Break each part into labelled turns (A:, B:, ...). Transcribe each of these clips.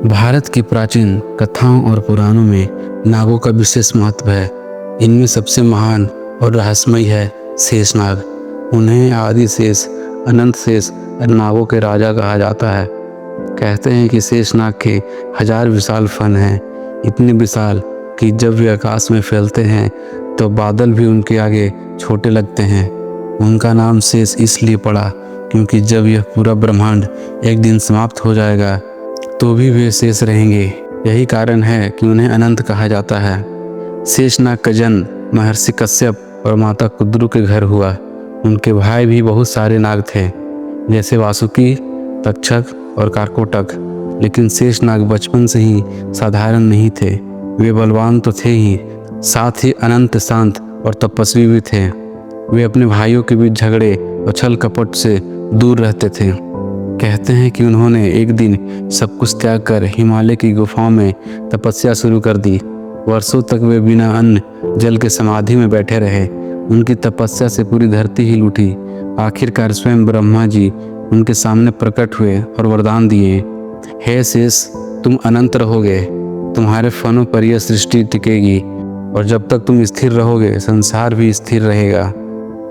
A: भारत की प्राचीन कथाओं और पुराणों में नागों का विशेष महत्व है। इनमें सबसे महान और रहस्यमय है शेषनाग। उन्हें आदि शेष, अनंत शेष और नागों के राजा कहा जाता है। कहते हैं कि शेषनाग के 1000 विशाल फन हैं, इतने विशाल कि जब वे आकाश में फैलते हैं तो बादल भी उनके आगे छोटे लगते हैं। उनका नाम शेष इसलिए पड़ा क्योंकि जब यह पूरा ब्रह्मांड एक दिन समाप्त हो जाएगा तो भी वे शेष रहेंगे। यही कारण है कि उन्हें अनंत कहा जाता है। शेषनाग का जन्म महर्षि कश्यप और माता कुद्रु के घर हुआ। उनके भाई भी बहुत सारे नाग थे, जैसे वासुकी, तक्षक और कारकोटक। लेकिन शेषनाग बचपन से ही साधारण नहीं थे। वे बलवान तो थे ही, साथ ही अनंत शांत और तपस्वी भी थे। वे अपने भाइयों के बीच झगड़े और छल कपट से दूर रहते थे। कहते हैं कि उन्होंने एक दिन सब कुछ त्याग कर हिमालय की गुफाओं में तपस्या शुरू कर दी। वर्षों तक वे बिना अन्न जल के समाधि में बैठे रहे। उनकी तपस्या से पूरी धरती हिल उठी। आखिरकार स्वयं ब्रह्मा जी उनके सामने प्रकट हुए और वरदान दिए, हे शेष, तुम अनंत रहोगे, तुम्हारे फनों पर यह सृष्टि टिकेगी और जब तक तुम स्थिर रहोगे संसार भी स्थिर रहेगा।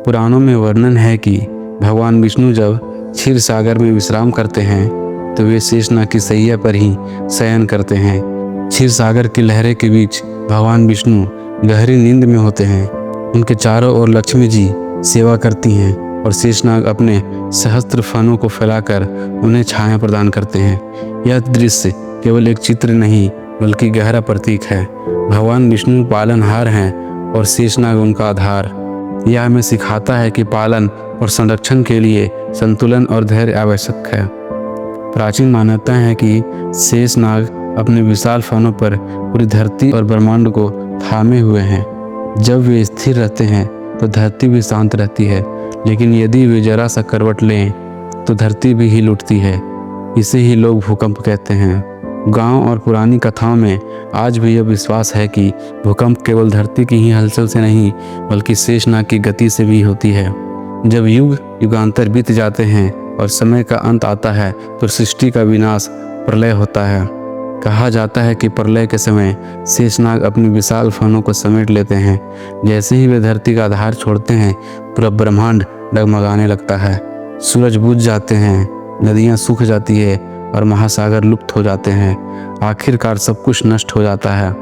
A: पुराणों में वर्णन है कि भगवान विष्णु जब क्षीर सागर में विश्राम करते हैं तो वे शेषनाग की सैया पर ही शयन करते हैं। क्षीर सागर की लहरें के बीच भगवान विष्णु गहरी नींद में होते हैं। उनके चारों ओर लक्ष्मी जी सेवा करती हैं और शेषनाग अपने सहस्त्र फनों को फैलाकर उन्हें छाया प्रदान करते हैं। यह दृश्य केवल एक चित्र नहीं बल्कि गहरा प्रतीक है। भगवान विष्णु पालनहार हैं और शेषनाग उनका आधार। यह हमें सिखाता है कि पालन और संरक्षण के लिए संतुलन और धैर्य आवश्यक है। प्राचीन मान्यता है कि शेषनाग अपने विशाल फनों पर पूरी धरती और ब्रह्मांड को थामे हुए हैं। जब वे स्थिर रहते हैं तो धरती भी शांत रहती है, लेकिन यदि वे जरा सा करवट लें तो धरती भी हिल उठती है। इसे ही लोग भूकंप कहते हैं। गांव और पुरानी कथाओं में आज भी यह विश्वास है कि भूकंप केवल धरती की ही हलचल से नहीं बल्कि शेषनाग की गति से भी होती है। जब युग युगांतर बीत जाते हैं और समय का अंत आता है तो सृष्टि का विनाश, प्रलय होता है। कहा जाता है कि प्रलय के समय शेषनाग अपनी विशाल फनों को समेट लेते हैं। जैसे ही वे धरती का आधार छोड़ते हैं पूरा ब्रह्मांड डगमगाने लगता है। सूरज बुझ जाते हैं, नदियाँ सूख जाती है और महासागर लुप्त हो जाते हैं। आखिरकार सब कुछ नष्ट हो जाता है।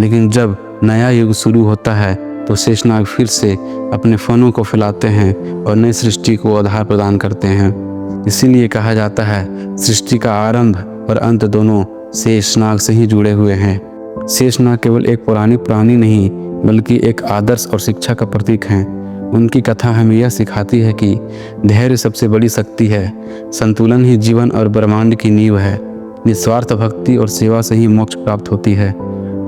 A: लेकिन जब नया युग शुरू होता है तो शेषनाग फिर से अपने फनों को फैलाते हैं और नई सृष्टि को आधार प्रदान करते हैं। इसीलिए कहा जाता है सृष्टि का आरंभ और अंत दोनों शेषनाग से ही जुड़े हुए हैं। शेषनाग केवल एक पौराणिक प्राणी नहीं बल्कि एक आदर्श और शिक्षा का प्रतीक हैं। उनकी कथा हमें यह सिखाती है कि धैर्य सबसे बड़ी शक्ति है, संतुलन ही जीवन और ब्रह्मांड की नींव है, निस्वार्थ भक्ति और सेवा से ही मोक्ष प्राप्त होती है।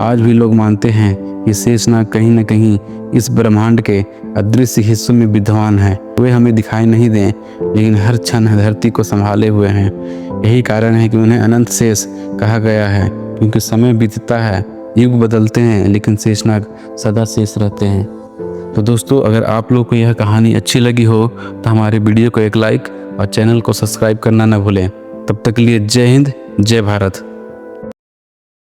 A: आज भी लोग मानते हैं कि शेषनाग कहीं न कहीं इस ब्रह्मांड के अदृश्य हिस्सों में विद्यमान है। वे हमें दिखाई नहीं दें लेकिन हर क्षण धरती को संभाले हुए हैं। यही कारण है कि उन्हें अनंत शेष कहा गया है, क्योंकि समय बीतता है, युग बदलते हैं, लेकिन शेषनाग सदा शेष रहते हैं। तो दोस्तों, अगर आप लोग को यह कहानी अच्छी लगी हो तो हमारे वीडियो को एक लाइक और चैनल को सब्सक्राइब करना न भूलें। तब तक के लिए जय हिंद, जय भारत।